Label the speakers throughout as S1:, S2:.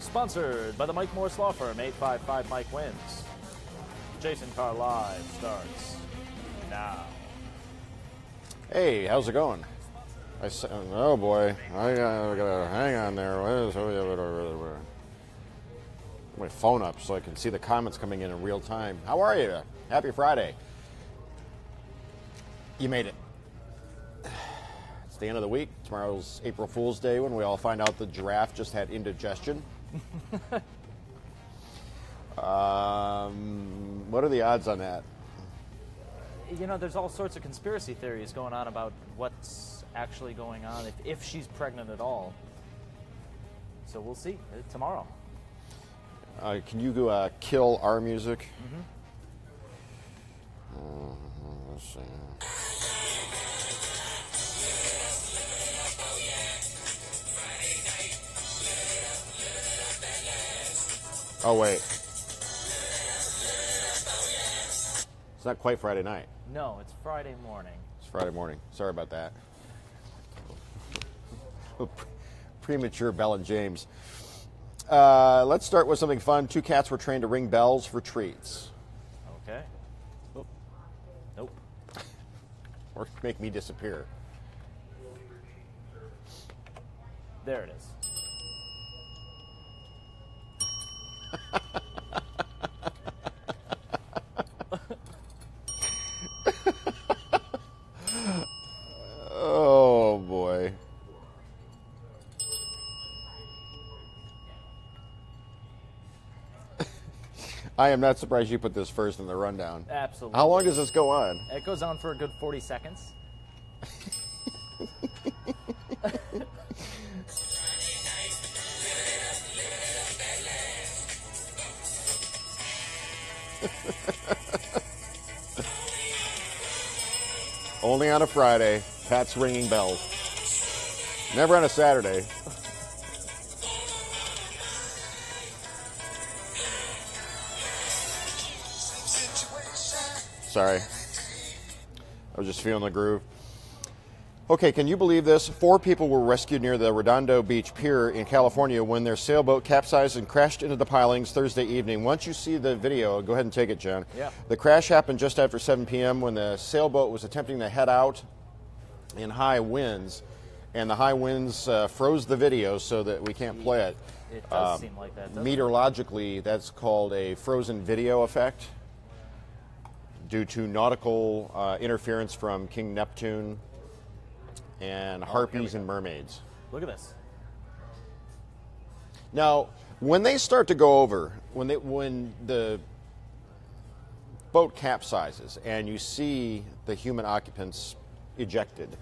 S1: Sponsored by the Mike Morris Law Firm, 855 Mike Wins. Jason Carr Live starts now.
S2: Hey, how's it going? Oh boy, I gotta hang on there. My phone up so I can see the comments coming in real time. How are you? Happy Friday. You made it. It's the end of the week. Tomorrow's April Fool's Day when we all find out the giraffe just had indigestion. What are the odds on that?
S1: You know, there's all sorts of conspiracy theories going on about what's actually going on, if she's pregnant at all. So we'll see tomorrow.
S2: Can you go kill our music? Let's see. Oh, wait. It's not quite Friday night.
S1: No, it's Friday morning.
S2: It's Friday morning. Sorry about that. Premature Bell and James. Let's start with something fun. Two cats were trained to ring bells for treats.
S1: Okay. Oh. Nope.
S2: Or make me disappear.
S1: There it is.
S2: Oh, boy. I am not surprised you put this first in the rundown.
S1: Absolutely.
S2: How long does this go on?
S1: It goes on for a good 40 seconds.
S2: Only on a Friday, Pat's ringing bells. Never on a Saturday. Sorry. I was just feeling the groove. Okay, can you believe this? 4 people were rescued near the Redondo Beach Pier in California when their sailboat capsized and crashed into the pilings Thursday evening. Once you see the video, go ahead and take it, Jen.
S1: Yeah.
S2: The crash happened just after 7 p.m. when the sailboat was attempting to head out in high winds, and the high winds froze the video so that we can't play it.
S1: It does seem like that, doesn't it?
S2: Meteorologically, that's called a frozen video effect due to nautical interference from King Neptune and harpies and mermaids.
S1: Look at this.
S2: Now, when they start to go over, when the boat capsizes and you see the human occupants ejected,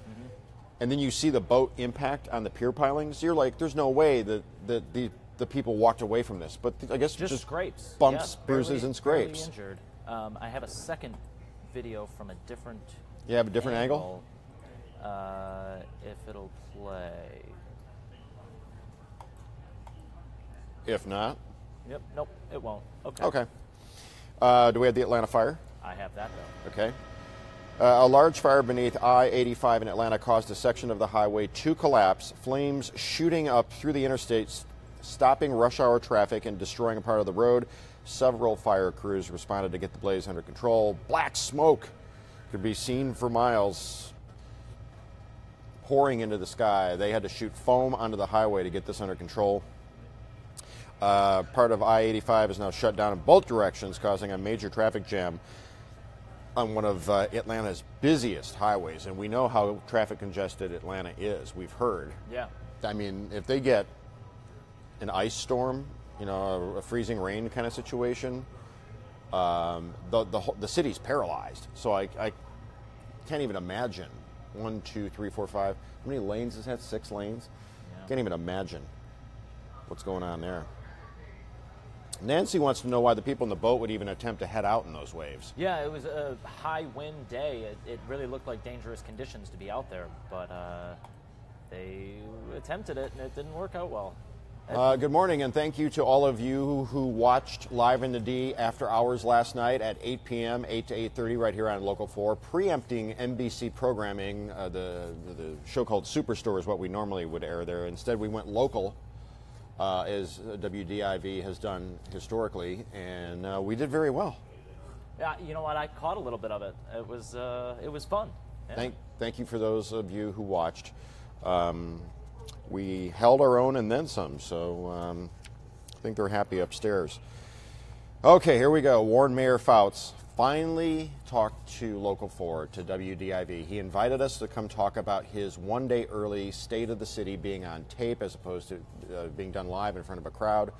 S2: and then you see the boat impact on the pier pilings, you're like, there's no way that the people walked away from this. But I guess just
S1: scrapes,
S2: bumps,
S1: yeah,
S2: bruises, and scrapes.
S1: Barely injured. I have a second video from a different.
S2: You have a different angle?
S1: If it'll play.
S2: If not?
S1: Yep, nope, it won't. Okay.
S2: Okay. Do we have the Atlanta fire?
S1: I have that, though.
S2: Okay. A large fire beneath I-85 in Atlanta caused a section of the highway to collapse, flames shooting up through the interstates, stopping rush hour traffic and destroying a part of the road. Several fire crews responded to get the blaze under control. Black smoke could be seen for miles, pouring into the sky. They had to shoot foam onto the highway to get this under control. Part of I-85 is now shut down in both directions, causing a major traffic jam on one of Atlanta's busiest highways. And we know how traffic congested Atlanta is. We've heard.
S1: Yeah.
S2: I mean, if they get an ice storm, you know, a freezing rain kind of situation, the city's paralyzed. So I can't even imagine. 1, 2, 3, 4, 5. How many lanes is that? 6 lanes? Yeah. Can't even imagine what's going on there. Nancy wants to know why the people in the boat would even attempt to head out in those waves.
S1: Yeah, it was a high wind day. It really looked like dangerous conditions to be out there, but they attempted it and it didn't work out well.
S2: Good morning, and thank you to all of you who watched Live in the D after hours last night at 8 p.m., 8 to 8:30 right here on Local 4, preempting NBC programming. The show called Superstore is what we normally would air there. Instead, we went local as WDIV has done historically, and we did very well.
S1: Yeah, you know what? I caught a little bit of it. It was fun. Yeah.
S2: Thank you for those of you who watched. We held our own and then some, so I think they're happy upstairs. Okay, here we go. Warren Mayor Fouts finally talked to Local 4, to WDIV. He invited us to come talk about his one-day early State of the City being on tape as opposed to being done live in front of a crowd.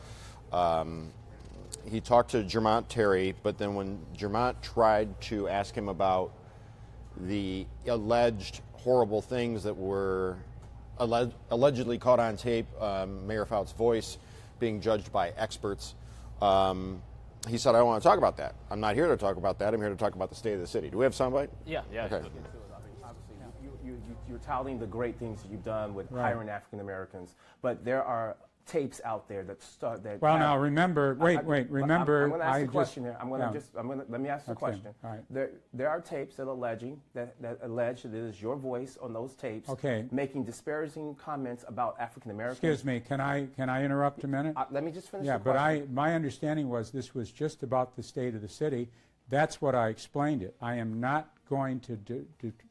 S2: He talked to Jermont Terry, but then when Jermont tried to ask him about the alleged horrible things that were allegedly caught on tape, Mayor Fouts' voice being judged by experts, he said, I don't want to talk about that. I'm not here to talk about that. I'm here to talk about the state of the city. Do we have soundbite?
S1: Yeah.
S2: Okay.
S3: You're touting the great things that you've done with hiring African Americans, but there are tapes out there that start that.
S4: Well, now remember. Remember.
S3: I'm going to ask a question here. Let me ask the question.
S4: All right.
S3: There are tapes that allege that it is your voice on those tapes.
S4: Okay.
S3: Making disparaging comments about African Americans.
S4: Excuse me. Can I interrupt a minute?
S3: Let me just finish.
S4: Yeah,
S3: the question.
S4: but my understanding was this was just about the state of the city. That's what I explained it. I am not going to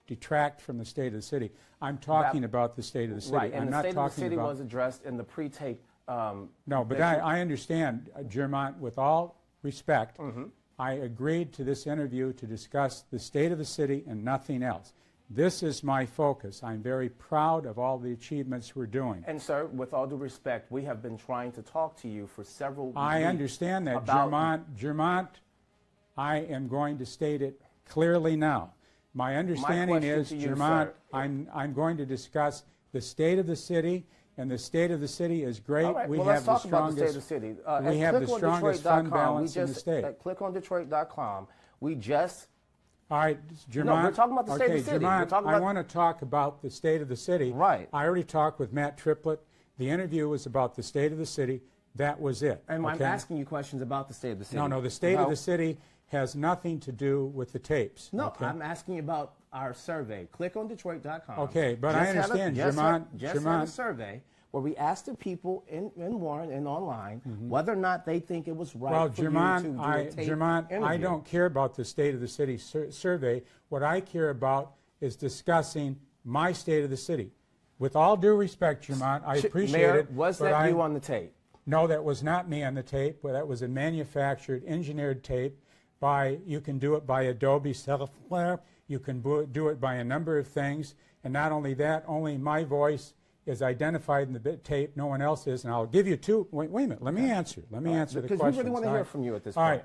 S4: detract from the state of the city. I'm talking about the state of the city.
S3: Right, and
S4: I'm
S3: the
S4: not
S3: state of the
S4: talking
S3: city
S4: about,
S3: was addressed in the pre-tape.
S4: No, but I understand, Jermont, with all respect, I agreed to this interview to discuss the state of the city and nothing else. This is my focus. I'm very proud of all the achievements we're doing.
S3: And, sir, with all due respect, we have been trying to talk to you for several weeks.
S4: I understand that, Jermont, I am going to state it clearly now. My understanding is, Jermont, I'm going to discuss the state of the city, and the state of the city is great.
S3: All right,
S4: we
S3: well,
S4: have
S3: let's
S4: the
S3: talk
S4: strongest.
S3: About the state of the city.
S4: We have the strongest fund balance in the state.
S3: ClickOnDetroit.com. We just.
S4: All right, Jermont.
S3: No, we're talking about the state of the city.
S4: Jermont, I want to talk about the state of the city.
S3: Right.
S4: I already talked with Matt Triplett. The interview was about the state of the city. That was it.
S3: And I'm asking you questions about the state of the city.
S4: No, the state of the city has nothing to do with the tapes.
S3: No, I'm asking you about our survey. ClickOnDetroit.com.
S4: Okay, but I understand, Jermont.
S3: Just had a survey where we asked the people in Warren and online whether or not they think it was right for you to do a tape interview.
S4: I don't care about the state of the city survey. What I care about is discussing my state of the city. With all due respect, Jermont, I appreciate
S3: Mayor,
S4: it.
S3: was that you on the tape?
S4: No, that was not me on the tape. But that was a manufactured, engineered tape. You can do it by Adobe software. You can do it by a number of things. And not only that, only my voice is identified in the tape. No one else is. And I'll give you two. Wait a minute. Let me answer. Let me answer the question.
S3: Because we really want to hear from you at this point.
S4: All right.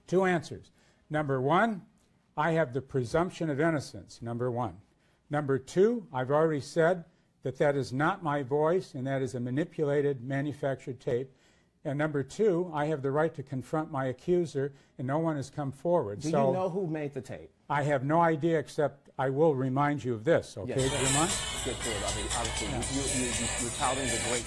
S4: Two answers. Number one, I have the presumption of innocence, number one. Number two, I've already said that is not my voice and that is a manipulated, manufactured tape. And number two, I have the right to confront my accuser, and no one has come forward.
S3: Do you know who made the tape?
S4: I have no idea, except I will remind you of this, okay,
S3: yes,
S4: Jermont?
S3: Get to it. I mean, obviously, you're touting the great.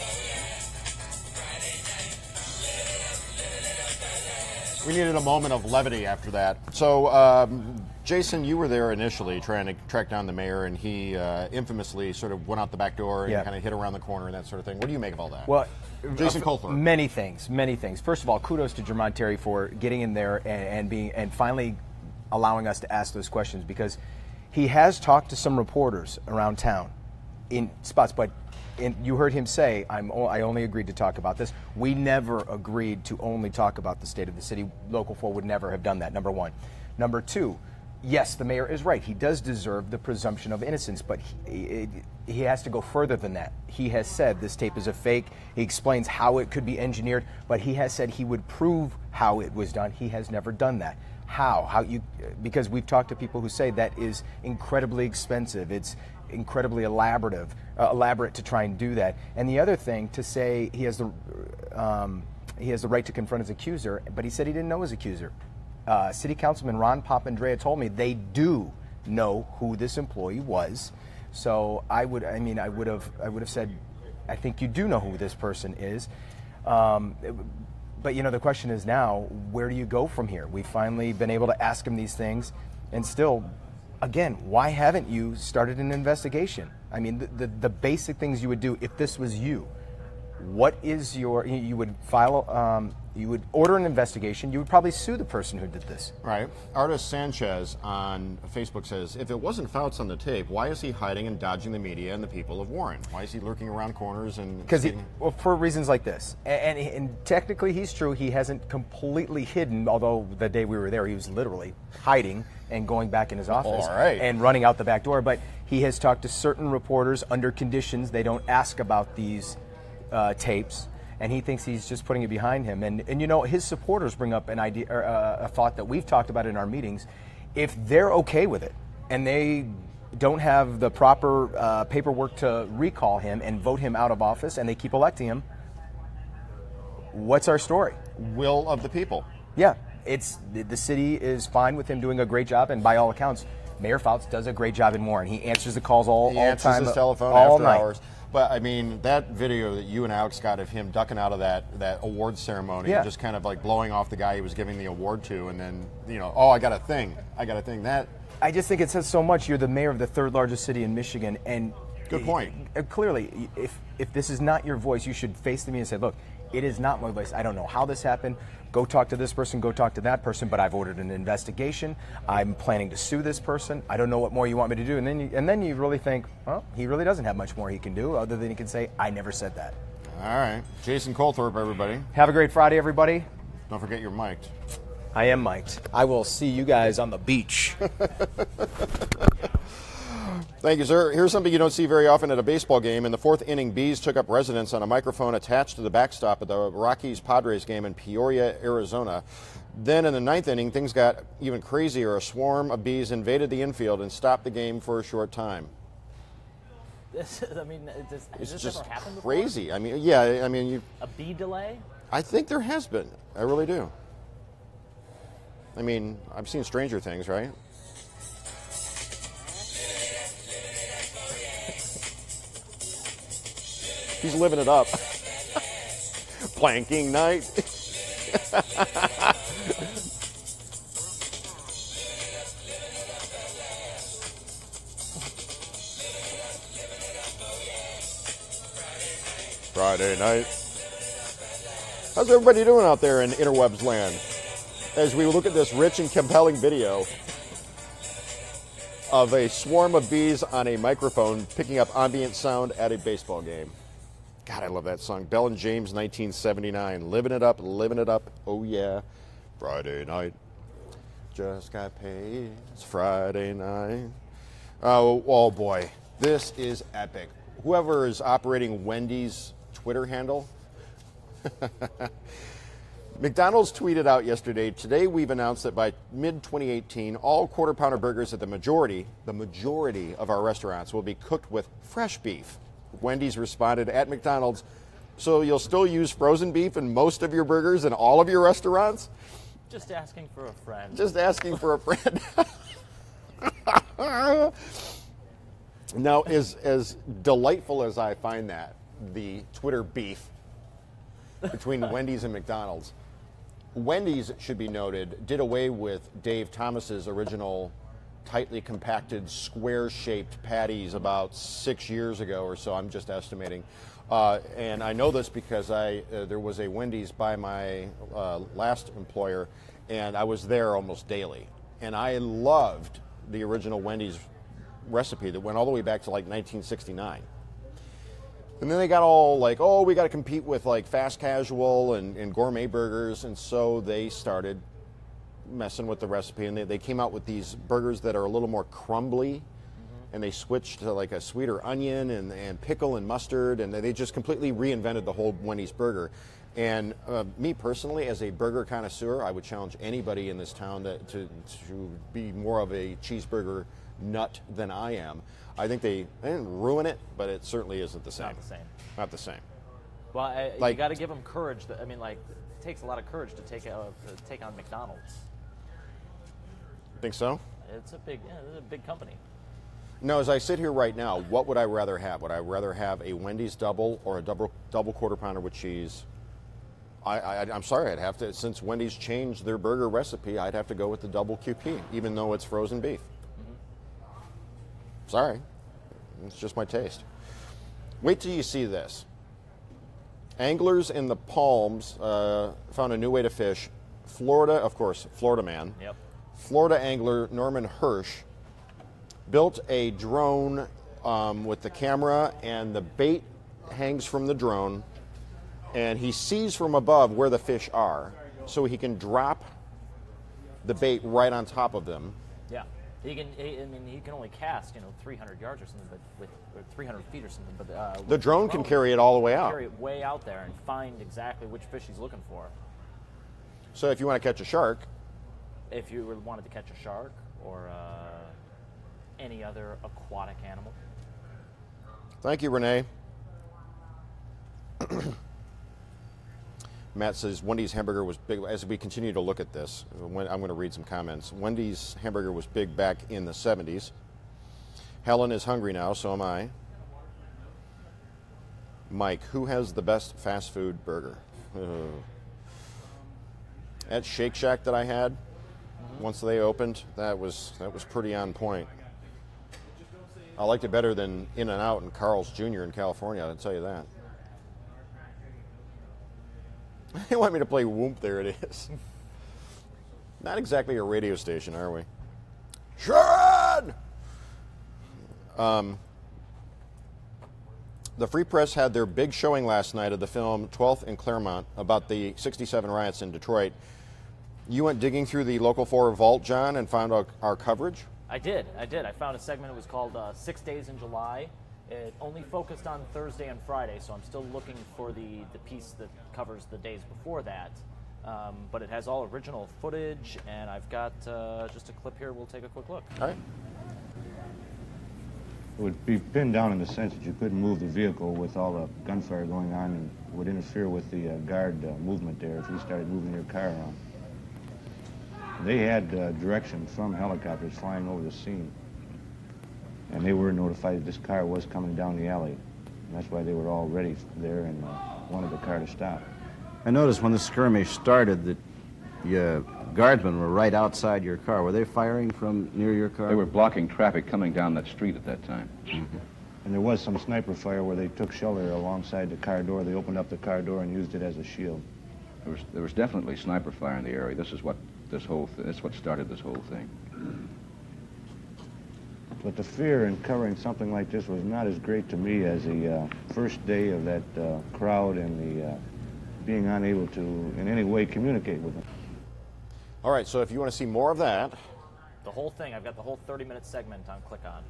S2: We needed a moment of levity after that. So, Jason, you were there initially trying to track down the mayor, and he infamously sort of went out the back door and kind of hit around the corner and that sort of thing. What do you make of all that?
S5: Well,
S2: Jason Colfer.
S5: Many things. First of all, kudos to Jermont Terry for getting in there and finally allowing us to ask those questions, because he has talked to some reporters around town in spots, but you heard him say, I only agreed to talk about this. We never agreed to only talk about the state of the city. Local 4 would never have done that, number one. Number two, yes, the mayor is right. He does deserve the presumption of innocence, but he has to go further than that. He has said this tape is a fake. He explains how it could be engineered, but he has said he would prove how it was done. He has never done that. Because we've talked to people who say that is incredibly expensive. It's incredibly elaborate to try and do that. And the other thing, to say he has the right to confront his accuser, but he said he didn't know his accuser. City Councilman Ron Papandrea told me they do know who this employee was. So I would have said, I think you do know who this person is. But the question is now, where do you go from here? We've finally been able to ask him these things, and still, again, why haven't you started an investigation? I mean, the basic things you would do if this was you. what is you would file, you would order an investigation. You would probably sue the person who did this.
S2: Right. Artist Sanchez on Facebook says, if it wasn't Fouts on the tape, why is he hiding and dodging the media and the people of Warren? Why is he lurking around corners and...
S5: Because well, for reasons like this. And technically he's true. He hasn't completely hidden, although the day we were there, he was literally hiding and going back in his office and running out the back door. But he has talked to certain reporters under conditions they don't ask about these tapes. And he thinks he's just putting it behind him. And you know, his supporters bring up an idea, or a thought that we've talked about in our meetings. If they're okay with it, and they don't have the proper paperwork to recall him and vote him out of office, and they keep electing him, what's our story?
S2: Will of the people.
S5: Yeah, the city is fine with him doing a great job, and by all accounts, Mayor Fouts does a great job in Warren. He answers the calls all the time. He answers
S2: his telephone
S5: all
S2: after
S5: night.
S2: hours. But, I mean, that video that you and Alex got of him ducking out of that awards ceremony, and just kind of like blowing off the guy he was giving the award to, and then, you know, I got a thing. That.
S5: I just think it says so much. You're the mayor of the third largest city in Michigan, and
S2: good point.
S5: Clearly, if this is not your voice, you should face the media and say, look, it is not my voice. I don't know how this happened. Go talk to this person, go talk to that person, but I've ordered an investigation. I'm planning to sue this person. I don't know what more you want me to do. And then you really think, well, he really doesn't have much more he can do other than he can say, I never said that.
S2: All right. Jason Colthorpe, everybody.
S5: Have a great Friday, everybody.
S2: Don't forget you're mic'd.
S5: I am mic'd. I will see you guys on the beach.
S2: Thank you, sir. Here's something you don't see very often at a baseball game. In the fourth inning, bees took up residence on a microphone attached to the backstop at the Rockies-Padres game in Peoria, Arizona. Then in the ninth inning, things got even crazier. A swarm of bees invaded the infield and stopped the game for a short time.
S1: Has this
S2: just
S1: ever happened before?
S2: Crazy. I mean, yeah. I mean,
S1: a bee delay?
S2: I think there has been. I really do. I mean, I've seen stranger things, right? He's living it up. Planking night. Friday night. How's everybody doing out there in interwebs land? As we look at this rich and compelling video of a swarm of bees on a microphone picking up ambient sound at a baseball game. God, I love that song. Bell and James, 1979. Living it up, oh yeah. Friday night. Just got paid. It's Friday night. Oh boy. This is epic. Whoever is operating Wendy's Twitter handle. McDonald's tweeted out yesterday, today we've announced that by mid-2018, all Quarter Pounder burgers at the majority of our restaurants will be cooked with fresh beef. Wendy's responded at McDonald's, so you'll still use frozen beef in most of your burgers in all of your restaurants?
S1: Just asking for a friend.
S2: Just asking for a friend. Now, as delightful as I find that, the Twitter beef between Wendy's and McDonald's, Wendy's, it should be noted, did away with Dave Thomas's original tightly compacted, square-shaped patties about 6 years ago or so. I'm just estimating. And I know this because there was a Wendy's by my last employer, and I was there almost daily. And I loved the original Wendy's recipe that went all the way back to like 1969. And then they got all like, oh, we got to compete with like fast casual and gourmet burgers, and so they started messing with the recipe, and they came out with these burgers that are a little more crumbly, and they switched to like a sweeter onion and pickle and mustard, and they just completely reinvented the whole Wendy's burger. And me personally, as a burger connoisseur, I would challenge anybody in this town to be more of a cheeseburger nut than I am. I think they didn't ruin it, but it certainly isn't the same.
S1: Not the same.
S2: Not the same.
S1: Well, you got to give them courage. I mean, like, it takes a lot of courage to take on McDonald's.
S2: Think so?
S1: It's a big company.
S2: No, as I sit here right now, what would I rather have? Would I rather have a Wendy's double or a double Quarter Pounder with cheese? I'm sorry, I'd have to, since Wendy's changed their burger recipe, I'd have to go with the double QP, even though it's frozen beef. Sorry. It's just my taste. Wait till you see this. Anglers in the Palms found a new way to fish. Florida, of course, Florida man.
S1: Yep.
S2: Florida angler Norman Hirsch built a drone with the camera, and the bait hangs from the drone, and he sees from above where the fish are, so he can drop the bait right on top of them.
S1: Yeah. He can only cast 300 yards or something, or 300 feet or something. But
S2: the drone can carry it all the way out.
S1: Carry it way out there and find exactly which fish he's looking for.
S2: So if you want to catch a shark,
S1: if you wanted to catch a shark or any other aquatic animal.
S2: Thank you, Renee. Matt says Wendy's hamburger was big. As we continue to look at this, I'm going to read some comments. Wendy's hamburger was big back in the 70s. Helen is hungry now, so am I. Mike, who has the best fast food burger? That Shake Shack that I had, once they opened, that was pretty on point. I liked it better than In-N-Out and Carl's Jr. in California, I'll tell you that. They want me to play Whoop, there it is. Not exactly a radio station, are we? Sharon! The Free Press had their big showing last night of the film 12th in Claremont about the 67 riots in Detroit. You went digging through the Local 4 vault, John, and found our coverage?
S1: I did. I found a segment. It was called 6 Days in July. It only focused on Thursday and Friday, so I'm still looking for the piece that covers the days before that. But it has all original footage, and I've got just a clip here. We'll take a quick look.
S2: All right.
S6: It would be pinned down in the sense that you couldn't move the vehicle with all the gunfire going on, and would interfere with the guard movement there if you started moving your car around. They had direction from helicopters flying over the scene, and they were notified that this car was coming down the alley. And that's why they were all ready there and wanted the car to stop.
S7: I noticed when the skirmish started that the guardsmen were right outside your car. Were they firing from near your car?
S8: They were blocking traffic coming down that street at that time.
S6: Mm-hmm. And there was some sniper fire where they took shelter alongside the car door. They opened up the car door and used it as a shield.
S8: There was definitely sniper fire in the area. This is what that's what started this whole thing.
S6: But the fear in covering something like this was not as great to me as the first day of that crowd and the being unable to in any way communicate with them.
S2: All right, so if you want to see more of that...
S1: The whole thing, I've got the whole 30-minute segment on Click On.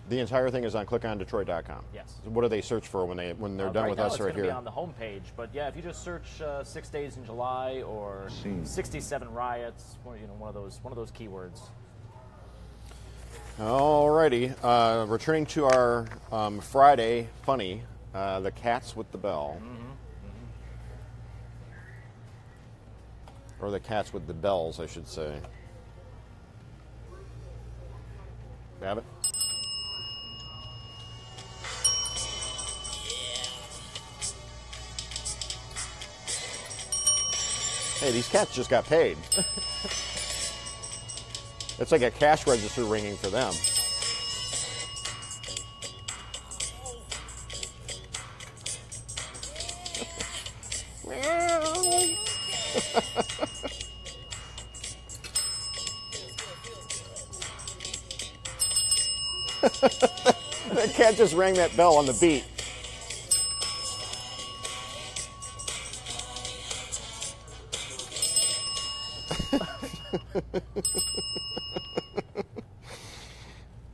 S2: The entire thing is on clickondetroit.com.
S1: Yes.
S2: What do they search for when they're done with us right here?
S1: It's going to be on the homepage, but yeah, if you just search 6 Days in July or 67 riots, one of those keywords.
S2: All righty. Returning to our Friday funny, the cats with the bell. Mm-hmm. Or the cats with the bells, I should say. Have it? Hey, these cats just got paid. It's like a cash register ringing for them. That cat just rang that bell on the beat.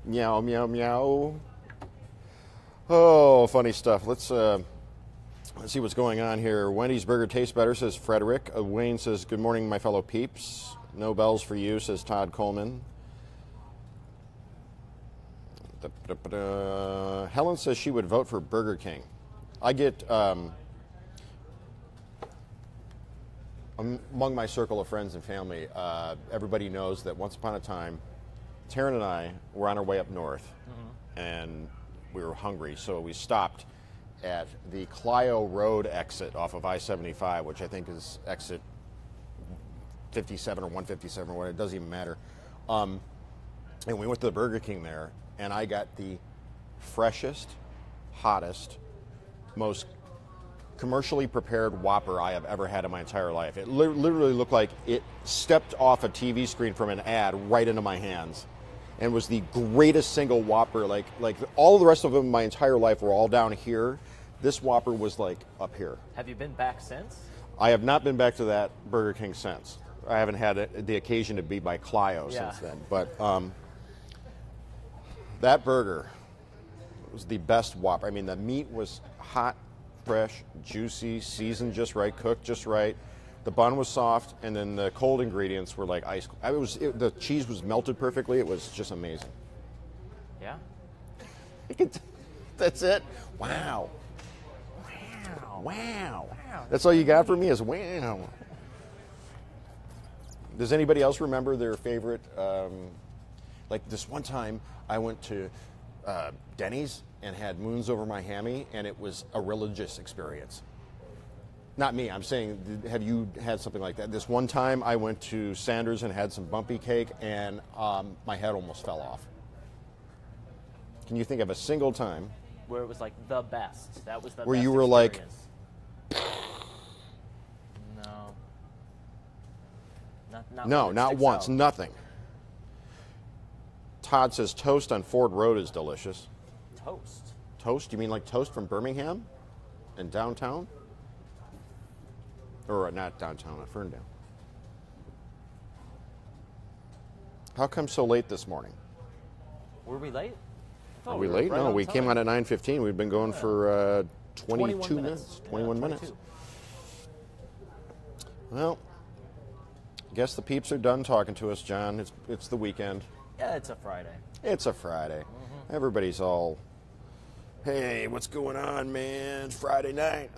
S2: Meow, meow, meow. Oh, funny stuff. Let's see what's going on here. Wendy's burger tastes better, says Frederick. Wayne says, good morning, my fellow peeps. No bells for you, says Todd Coleman. Helen says she would vote for Burger King. I get, among my circle of friends and family, everybody knows that once upon a time, Taryn and I were on our way up north, and we were hungry, so we stopped at the Clio Road exit off of I-75, which I think is exit 57 or 157 or what, it doesn't even matter. And we went to the Burger King there, and I got the freshest, hottest, most commercially prepared Whopper I have ever had in my entire life. It literally looked like it stepped off a TV screen from an ad right into my hands, and was the greatest single Whopper. Like all the rest of them in my entire life were all down here. This Whopper was like up here.
S1: Have you been back since?
S2: I have not been back to that Burger King since. I haven't had the occasion to be by Clio since then. But that burger was the best Whopper. I mean, the meat was hot, fresh, juicy, seasoned just right, cooked just right. The bun was soft, and then the cold ingredients were like ice. The cheese was melted perfectly. It was just amazing.
S1: Yeah.
S2: That's it. Wow. Wow. That's all you got for me is wow. Does anybody else remember their favorite? Like this one time, I went to Denny's and had moons over my hammy, and it was a religious experience. Not me. I'm saying, have you had something like that? This one time, I went to Sanders and had some bumpy cake, and my head almost fell off. Can you think of a single time
S1: where it was like the best? That was the
S2: where
S1: best
S2: you were
S1: experience.
S2: No, not once.
S1: Out.
S2: Nothing. Todd says toast on Ford Road is delicious.
S1: Toast?
S2: Toast? You mean like toast from Birmingham and downtown? Or not downtown, at Ferndale. How come so late this morning?
S1: Were we late?
S2: Are we late? No, we came on at 9:15. We've been going for 22 minutes. 21 minutes. Well, I guess the peeps are done talking to us, John. It's the weekend.
S1: Yeah, it's a Friday.
S2: It's a Friday. Mm-hmm. Everybody's all, hey, what's going on, man? It's Friday night.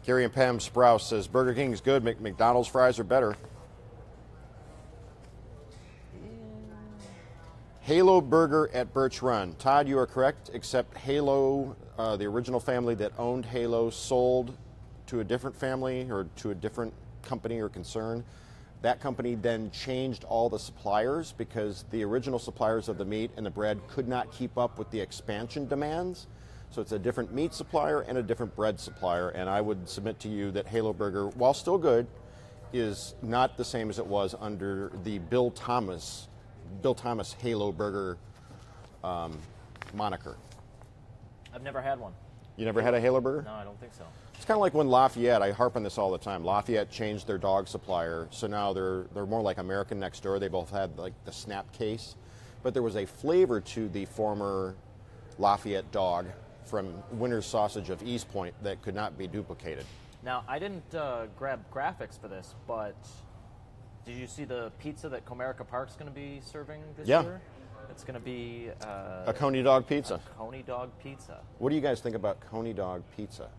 S2: Gary and Pam Sprouse says, Burger King's good. McDonald's fries are better. Halo Burger at Birch Run. Todd, you are correct, except Halo, the original family that owned Halo, sold to a different family or to a different company or concern. That company then changed all the suppliers because the original suppliers of the meat and the bread could not keep up with the expansion demands. So it's a different meat supplier and a different bread supplier. And I would submit to you that Halo Burger, while still good, is not the same as it was under the Bill Thomas Halo Burger moniker.
S1: I've never had one.
S2: You never had a Halo Burger?
S1: No, I don't think so.
S2: It's kind of like when Lafayette, I harp on this all the time, Lafayette changed their dog supplier, so now they're more like American Next Door. They both had like the snap case, but there was a flavor to the former Lafayette dog from Winter's Sausage of East Point that could not be duplicated.
S1: Now, I didn't grab graphics for this, but did you see the pizza that Comerica Park's going to be serving this year? It's going to be
S2: a Coney Dog pizza.
S1: A Coney Dog pizza.
S2: What do you guys think about Coney Dog pizza?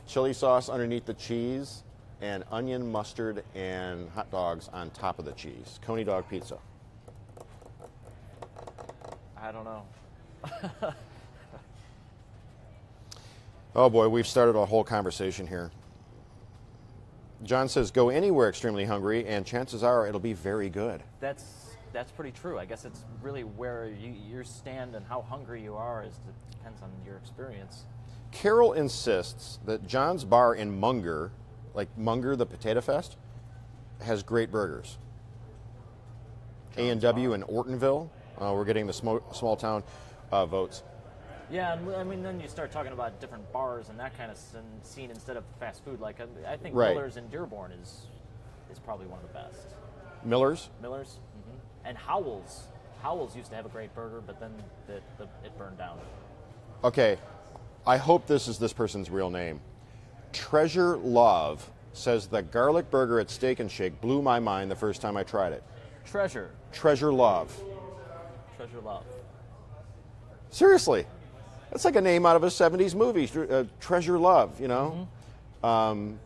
S2: Chili sauce underneath the cheese, and onion, mustard, and hot dogs on top of the cheese. Coney Dog pizza.
S1: I don't know.
S2: Oh boy, we've started a whole conversation here. John says, go anywhere extremely hungry, and chances are it'll be very good.
S1: That's pretty true. I guess it's really where you stand and how hungry you are depends on your experience.
S2: Carol insists that John's Bar in Munger, like Munger the Potato Fest, has great burgers. A&W in Ortonville, we're getting the small town votes.
S1: Yeah, I mean, then you start talking about different bars and that kind of scene instead of fast food. Like, I think Miller's in Dearborn is probably one of the best.
S2: Miller's?
S1: Miller's, mm-hmm. And Howell's. Howell's used to have a great burger, but then it burned down.
S2: Okay, I hope this is this person's real name. Treasure Love says the garlic burger at Steak and Shake blew my mind the first time I tried it.
S1: Treasure
S2: Love.
S1: Treasure Love.
S2: Seriously. That's like a name out of a 70s movie, Treasure Love, you know?
S1: Mm-hmm.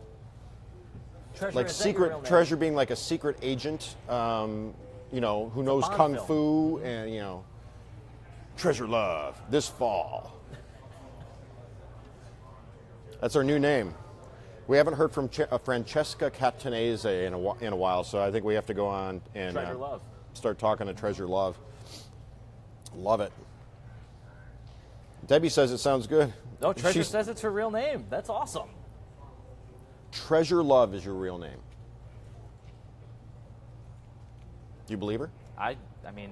S2: Like secret treasure being like a secret agent, you know, who knows kung fu, and, you know, Treasure Love this fall. That's our new name. We haven't heard from Francesca Catanese in a while, so I think we have to go on and
S1: Treasure Love.
S2: start talking to Treasure Love. Love it. Debbie says it sounds good.
S1: No, Treasure says it's her real name. That's awesome.
S2: Treasure Love is your real name. Do you believe her?
S1: I mean,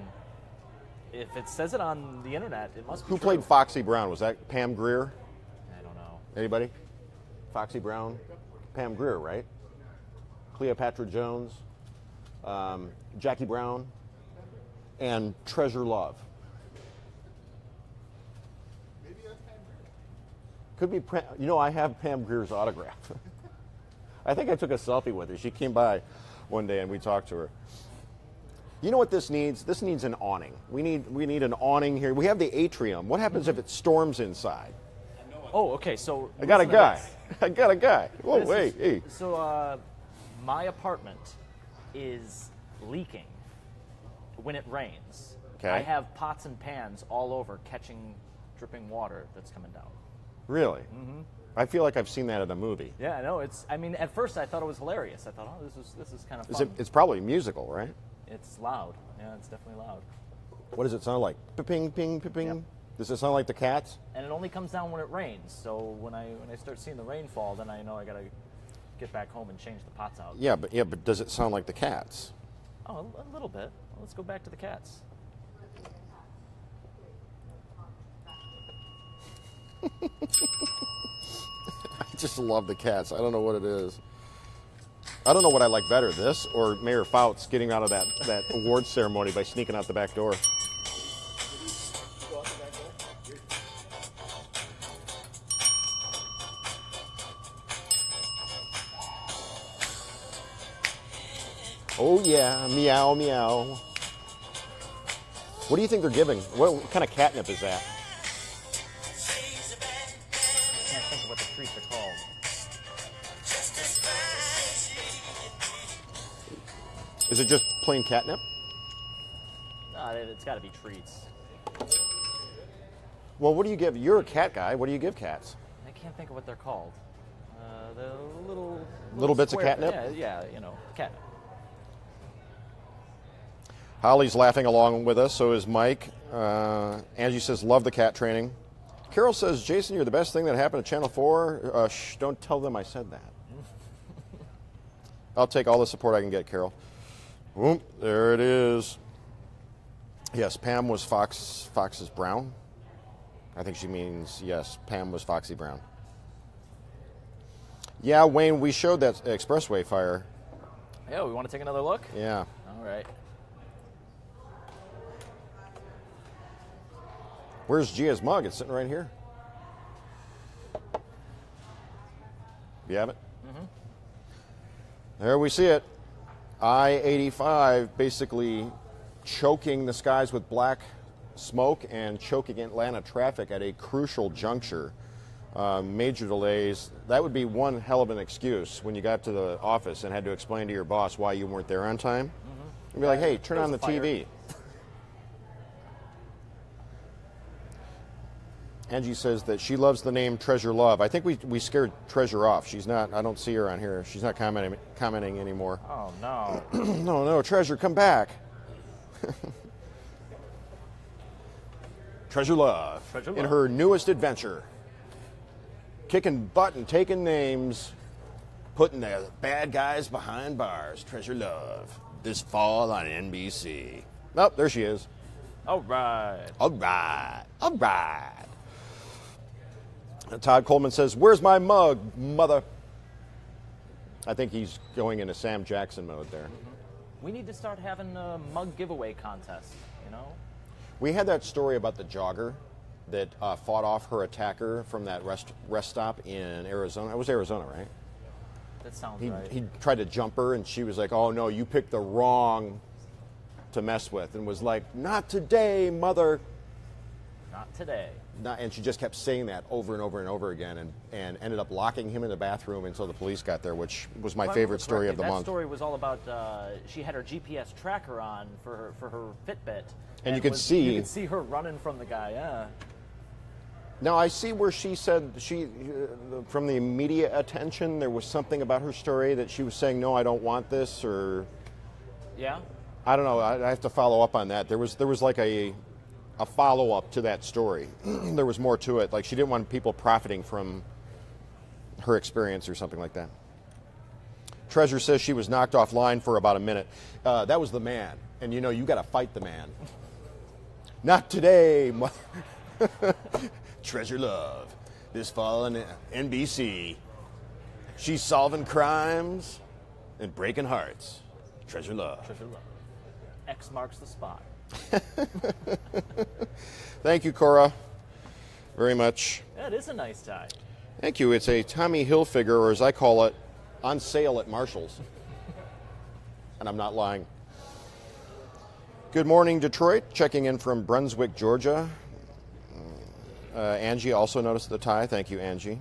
S1: if it says it on the internet, it must be
S2: Who
S1: true.
S2: played Foxy Brown? Was that Pam Grier?
S1: I don't know.
S2: Anybody? Foxy Brown? Pam Grier, right? Cleopatra Jones, Jackie Brown, and Treasure Love. Could be, I have Pam Grier's autograph. I think I took a selfie with her. She came by one day and we talked to her. You know what this needs? This needs an awning. We need an awning here. We have the atrium. What happens if it storms inside?
S1: Oh, okay. So
S2: I got a guy. Whoa, wait, hey.
S1: So my apartment is leaking when it rains.
S2: Okay.
S1: I have pots and pans all over catching dripping water that's coming down.
S2: Really? Mm-hmm. I feel like I've seen that in a movie.
S1: Yeah, I know. At first I thought it was hilarious. I thought, oh, this is kind of fun.
S2: It's probably musical, right?
S1: It's loud. Yeah, it's definitely loud.
S2: What does it sound like? Ping, ping, ping. Yep. Does it sound like the Cats?
S1: And it only comes down when it rains. So when I start seeing the rainfall, then I know I gotta get back home and change the pots out.
S2: Yeah, but does it sound like the Cats?
S1: Oh, a little bit. Well, let's go back to the Cats.
S2: I just love the Cats. I don't know what it is. I don't know what I like better, this or Mayor Fouts getting out of that awards ceremony by sneaking out the back door. Oh yeah, meow, meow. What do you think they're giving? What kind of catnip is that?
S1: I can't think of what the treats are called.
S2: Is it just plain catnip?
S1: No, it's got to be treats.
S2: Well, what do you give? You're a cat guy. What do you give cats?
S1: I can't think of what they're called. The
S2: little bits of
S1: square-
S2: catnip?
S1: Yeah, catnip.
S2: Holly's laughing along with us, so is Mike. Angie says, love the cat training. Carol says, Jason, you're the best thing that happened at Channel 4. Shh, don't tell them I said that. I'll take all the support I can get, Carol. Whoop, there it is. Yes, Pam was Fox's Brown. I think she means, yes, Pam was Foxy Brown. Yeah, Wayne, we showed that expressway fire.
S1: Yeah, we want to take another look?
S2: Yeah.
S1: All right.
S2: Where's Gia's mug? It's sitting right here. You have it? Mm-hmm. There we see it. I-85 basically choking the skies with black smoke and choking Atlanta traffic at a crucial juncture. Major delays. That would be one hell of an excuse when you got to the office and had to explain to your boss why you weren't there on time. Mm-hmm. You'd be like, hey, turn on the TV. Angie says that she loves the name Treasure Love. I think we scared Treasure off. She's not, I don't see her on here. She's not commenting anymore.
S1: Oh, no.
S2: No, Treasure, come back. Treasure Love. In her newest adventure. Kicking butt and taking names. Putting the bad guys behind bars. Treasure Love. This fall on NBC. Oh, there she is.
S1: All right.
S2: All right. Todd Coleman says, where's my mug, mother? I think he's going into Sam Jackson mode there.
S1: We need to start having a mug giveaway contest,
S2: We had that story about the jogger that fought off her attacker from that rest stop in Arizona. It was Arizona, right?
S1: That sounds right.
S2: He tried to jump her, and she was like, oh, no, you picked the wrong to mess with, and was like, not today, mother.
S1: Not today.
S2: And she just kept saying that over and over and over again, and ended up locking him in the bathroom until the police got there, which was my favorite story of the month.
S1: That story was all about she had her GPS tracker on for her Fitbit,
S2: and you could see
S1: her running from the guy. Yeah.
S2: Now I see where she said from the media attention, there was something about her story that she was saying, no, I don't want this, or
S1: yeah.
S2: I don't know. I have to follow up on that. There was like a follow-up to that story. There was more to it. Like she didn't want people profiting from her experience or something like that. Treasure says she was knocked offline for about a minute. That was the man. And you know, you got to fight the man. Not today. Treasure Love. This fall on NBC. She's solving crimes and breaking hearts. Treasure Love.
S1: Treasure Love. X marks the spot.
S2: Thank you, Cora, very much.
S1: That is a nice tie.
S2: Thank you. It's a Tommy Hilfiger, or as I call it, on sale at Marshall's. And I'm not lying. Good morning, Detroit. Checking in from Brunswick, Georgia. Angie also noticed the tie. Thank you, Angie.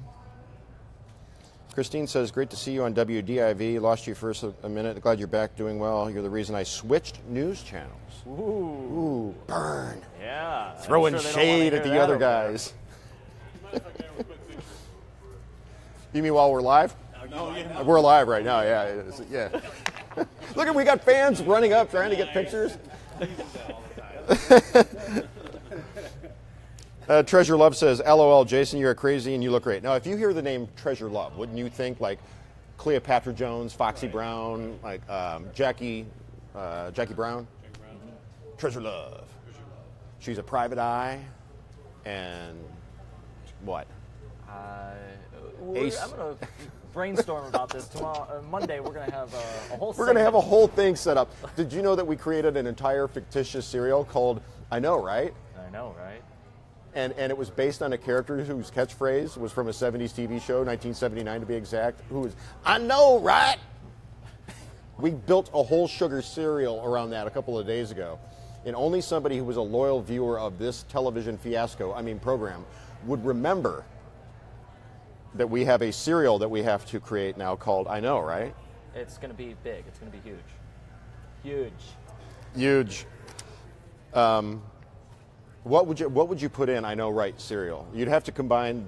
S2: Christine says, great to see you on WDIV. Lost you for a minute. Glad you're back doing well. You're the reason I switched news channels. Ooh, burn.
S1: Yeah.
S2: Throwing shade at the other guys. You mean while we're live?
S9: Yeah.
S2: We're live right now, yeah. Look, we got fans running up trying to get pictures. Treasure Love says, LOL, Jason, you're crazy and you look great. Now, if you hear the name Treasure Love, wouldn't you think like Cleopatra Jones, Foxy Brown, like Jackie Brown? Treasure Love. She's a private eye and what? Ace.
S1: I'm going to brainstorm about this tomorrow. Monday, we're going to have a whole
S2: We're going to have a whole thing set up. Did you know that we created an entire fictitious serial called I Know, Right?
S1: I know, right?
S2: And it was based on a character whose catchphrase was from a 70s TV show, 1979 to be exact, who was, I know, right? We built a whole sugar cereal around that a couple of days ago. And only somebody who was a loyal viewer of this television program, would remember that we have a cereal that we have to create now called I Know, right?
S1: It's going to be big. It's going to be huge.
S2: Huge. What would you put in I Know, right cereal? You'd have to combine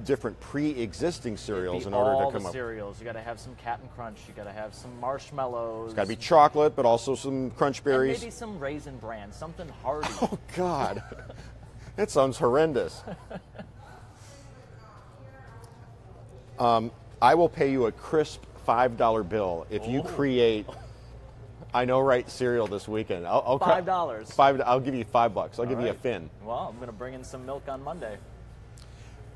S2: different pre-existing cereals in order to come up.
S1: Cereals. You got to have some Captain Crunch. You got to have some marshmallows.
S2: It's got to be chocolate, but also some Crunch Berries.
S1: And maybe some Raisin Bran, something hearty.
S2: Oh God, that sounds horrendous. I will pay you a crisp $5 bill if you create I Know, right cereal this weekend. I'll
S1: $5.
S2: I'll give you $5. I'll give you a fin.
S1: Well, I'm going to bring in some milk on Monday.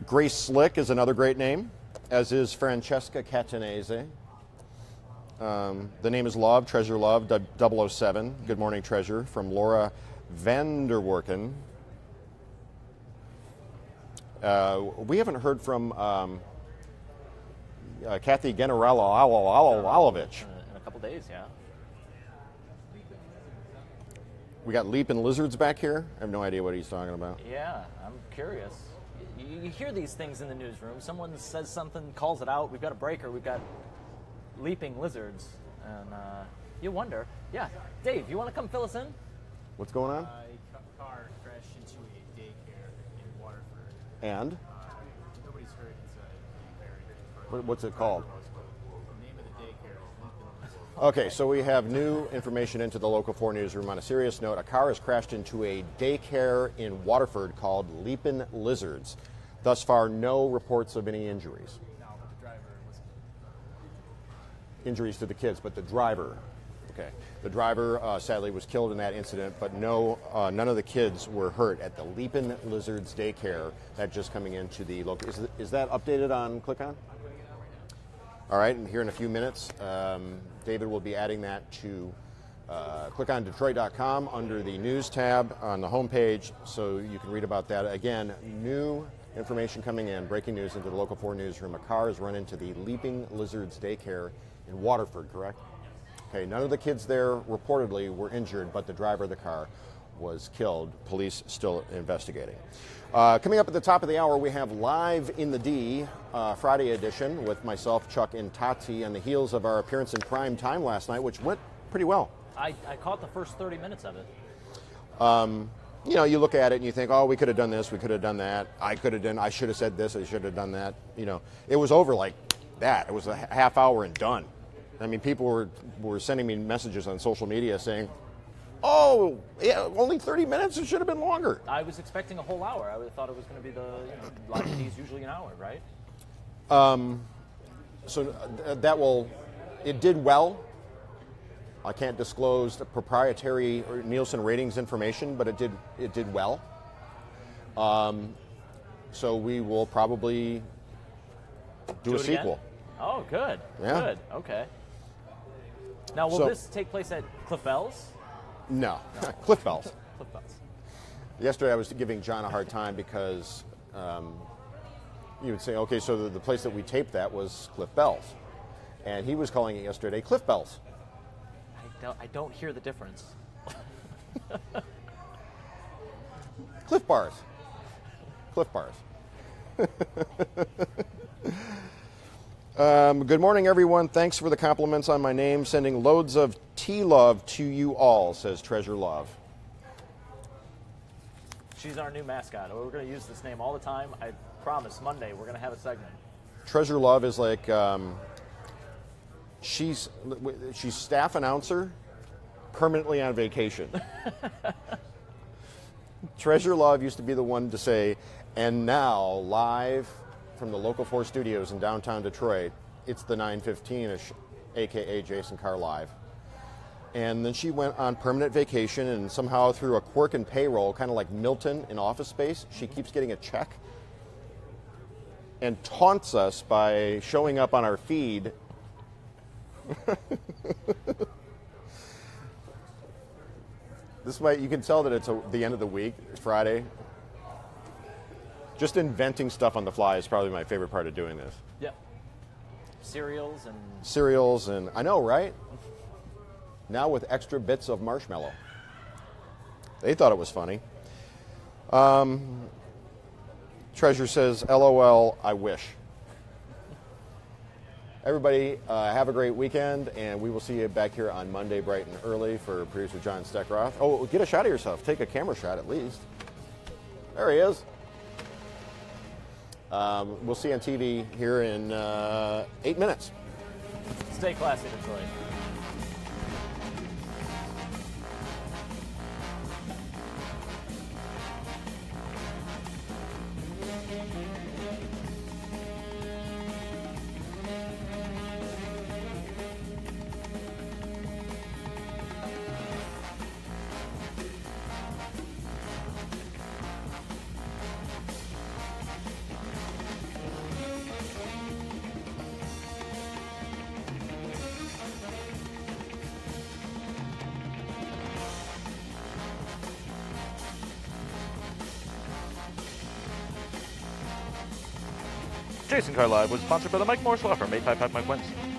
S2: Grace Slick is another great name, as is Francesca Catanese. The name is Love, Treasure Love, 007. Good morning, Treasure, from Laura Vanderwerken. We haven't heard from Kathy Generalovic.
S1: In a couple days, yeah.
S2: We got Leaping Lizards back here. I have no idea what he's talking about.
S1: Yeah, I'm curious. You hear these things in the newsroom. Someone says something, calls it out. We've got a breaker. We've got leaping lizards. And you wonder. Yeah, Dave, you want to come fill us in?
S2: What's going on?
S10: Carr crashed into a daycare in Waterford.
S2: And?
S10: Nobody's hurt inside.
S2: What's it called?
S10: The name of the daycare is Leaping Lizards.
S2: Okay, so we have new information into the Local 4 newsroom. On a serious note, a car has crashed into a daycare in Waterford called Leaping Lizards. Thus far, no reports of any injuries.
S10: No, but the driver was...
S2: Injuries to the kids, but the driver. Okay. The driver, sadly, was killed in that incident, but none of the kids were hurt at the Leaping Lizards daycare. That just coming into the local. Is that updated on Click On? All right, and here in a few minutes, David will be adding that to clickondetroit.com under the news tab on the homepage, so you can read about that. Again, new information coming in, breaking news into the Local 4 newsroom. A car has run into the Leaping Lizards daycare in Waterford, correct? Okay, none of the kids there reportedly were injured, but the driver of the car was killed. Police still investigating. Coming up at the top of the hour, we have Live in the D, Friday edition, with myself, Chuck, and Tati on the heels of our appearance in prime time last night, which went pretty well.
S1: I caught the first 30 minutes of it.
S2: You know, you look at it and you think, oh, we could have done this, we could have done that. I should have said this, I should have done that. You know, it was over like that. It was a half hour and done. I mean, people were sending me messages on social media saying, Oh, yeah, only 30 minutes? It should have been longer.
S1: I was expecting a whole hour. I would have thought it was going to be live PD is usually an hour, right?
S2: It did well. I can't disclose the proprietary or Nielsen ratings information, but it did well. So we will probably do a sequel.
S1: Again? Oh, good.
S2: Yeah.
S1: Good. Okay. Now, will this take place at Cliff Bell's?
S2: No. Cliff Bell's.
S1: Cliff Bell's.
S2: Yesterday I was giving John a hard time because you would say, okay, so the place that we taped that was Cliff Bell's. And he was calling it yesterday Cliff Bell's.
S1: I don't hear the difference.
S2: Cliff Bars. Cliff Bars. Good morning, everyone. Thanks for the compliments on my name. Sending loads of tea love to you all, says Treasure Love.
S1: She's our new mascot. We're going to use this name all the time. I promise Monday we're going to have a segment.
S2: Treasure Love is like, she's staff announcer, permanently on vacation. Treasure Love used to be the one to say, and now live from the Local 4 studios in downtown Detroit, it's the 9:15-ish, a.k.a. Jason Carr Live. And then she went on permanent vacation, and somehow through a quirk in payroll, kind of like Milton in Office Space, she keeps getting a check and taunts us by showing up on our feed. This way, you can tell that it's the end of the week, Friday. Just inventing stuff on the fly is probably my favorite part of doing this.
S1: Yeah. Cereals,
S2: I know, right? Now with extra bits of marshmallow. They thought it was funny. Treasure says, LOL, I wish. Everybody, have a great weekend, and we will see you back here on Monday bright and early for producer John Steckroth. Oh, get a shot of yourself. Take a camera shot at least. There he is. We'll see you on TV here in 8 minutes.
S1: Stay classy, Detroit.
S9: Jason Carr Live was sponsored by the Mike Morris Law Firm, 855 Mike Wentz.